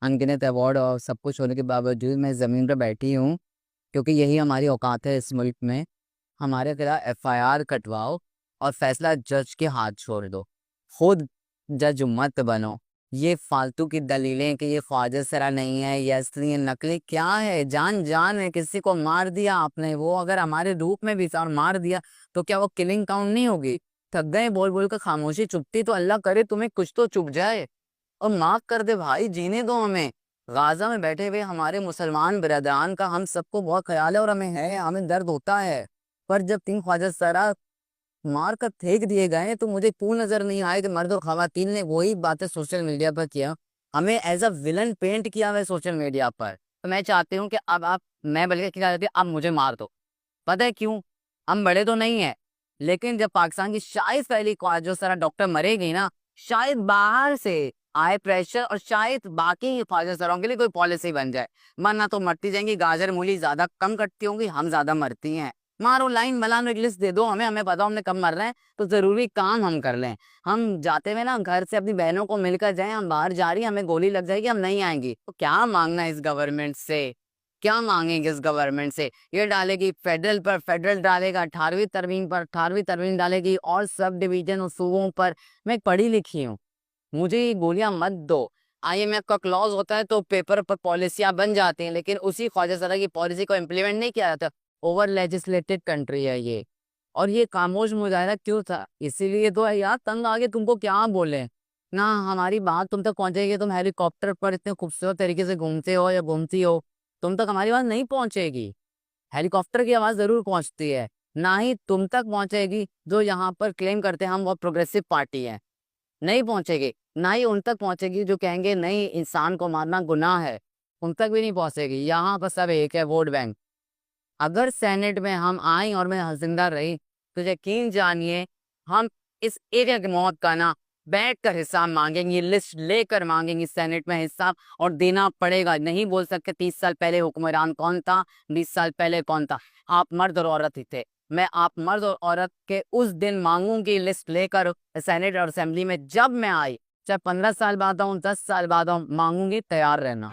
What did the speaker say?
अनगिनत अवार्ड और सब कुछ होने के बावजूद मैं ज़मीन पर बैठी हूँ, क्योंकि यही हमारी औकात है इस मुल्क में। हमारे खिलाफ एफआईआर कटवाओ और फैसला जज के हाथ छोड़ दो। खुद जज मत बनो। ये फालतू की दलीलें कि ये ख्वाजा सरा नहीं है, ये असली है, नकली, क्या है? जान जान है, किसी को मार दिया आपने, वो अगर हमारे रूप में भी था और मार दिया तो क्या वो किलिंग काउंट नहीं होगी? थक गए बोल बोल कर, खामोशी चुपती तो अल्लाह करे तुम्हें कुछ तो चुप जाए और माफ कर दे भाई, जीने दो हमें। गाजा में बैठे हुए हमारे मुसलमान बिरादरान का हम सबको बहुत ख्याल है और हमें दर्द होता है। पर जब 3 ख्वाजा सरा मार कर फेंक दिए गए तो मुझे क्यों नजर नहीं आया कि मर्द और खवातीन ने वही बातें सोशल मीडिया पर किया, हमें एज अ विलन पेंट किया हुआ है सोशल मीडिया पर। तो मैं चाहती हूँ कि अब आप, मैं बल्कि क्या चाहती हूँ, अब मुझे मार दो। पता है क्यों? हम बड़े तो नहीं है, लेकिन जब पाकिस्तान की शायद पहली जो सारा डॉक्टर मरेगी ना, शायद बाहर से आए प्रेशर और शायद बाकी ख्वाजा सरों के लिए कोई पॉलिसी बन जाए। मरना तो मरती जाएंगी, गाजर मूली ज्यादा कम कटती होंगी, हम ज्यादा मरती हैं। मारो लाइन मलान, एक लिस्ट दे दो हमें, हमें पता हमने कब मर रहे हैं तो जरूरी काम हम कर लें। हम जाते हुए ना घर से अपनी बहनों को मिलकर जाएं, हम बाहर जा रही हैं, हमें गोली लग जाएगी, हम नहीं आएंगी तो क्या मांगना है इस गवर्नमेंट से? क्या मांगेंगे इस गवर्नमेंट से? ये डालेगी फेडरल पर, फेडरल डालेगा 18वीं तरमीम पर, 18वीं तरमीम डालेगी और सब डिवीजन और सूबों पर। मैं पढ़ी लिखी हूँ, मुझे ये गोलियां मत दो। आईएमएफ का क्लॉज होता है तो पेपर पर पॉलिसियां बन जाती हैं, लेकिन उसी ख्वाजा सरा की पॉलिसी को इम्प्लीमेंट नहीं किया जाता। ओवर लेजिस्लेटेड कंट्री है ये। और ये खामोश मुजाहरा क्यों था? इसीलिए तो है यार, तंग आगे तुमको क्या बोले ना, हमारी बात तुम तक पहुंचेगी। तुम हेलीकॉप्टर पर इतने खूबसूरत तरीके से घूमते हो या घूमती हो, तुम तक हमारी बात नहीं पहुंचेगी। हेलीकॉप्टर की आवाज जरूर पहुंचती है, ना ही तुम तक पहुंचेगी जो यहाँ पर क्लेम करते हैं हम बहुत प्रोग्रेसिव पार्टी है। नहीं पहुंचेगी। ना ही उन तक पहुंचेगी जो कहेंगे नहीं इंसान को मारना गुनाह है, उन तक भी नहीं पहुंचेगी। यहाँ पर सब एक है, वोट बैंक। अगर सेनेट में हम आए और मैं जिंदा रही तो यकीन जानिए, हम इस एरिया की मौत का ना बैठ कर हिसाब मांगेंगे, लिस्ट लेकर मांगेंगे सेनेट में हिसाब, और देना पड़ेगा। नहीं बोल सकते 30 साल पहले हुक्मरान कौन था, 20 साल पहले कौन था। आप मर्द और औरत ही थे। मैं आप मर्द और औरत के उस दिन मांगूंगी लिस्ट लेकर सेनेट और असेंबली में, जब मैं आई, चाहे 15 साल बाद आऊं, 10 साल बाद आऊं, मांगूंगी, तैयार रहना।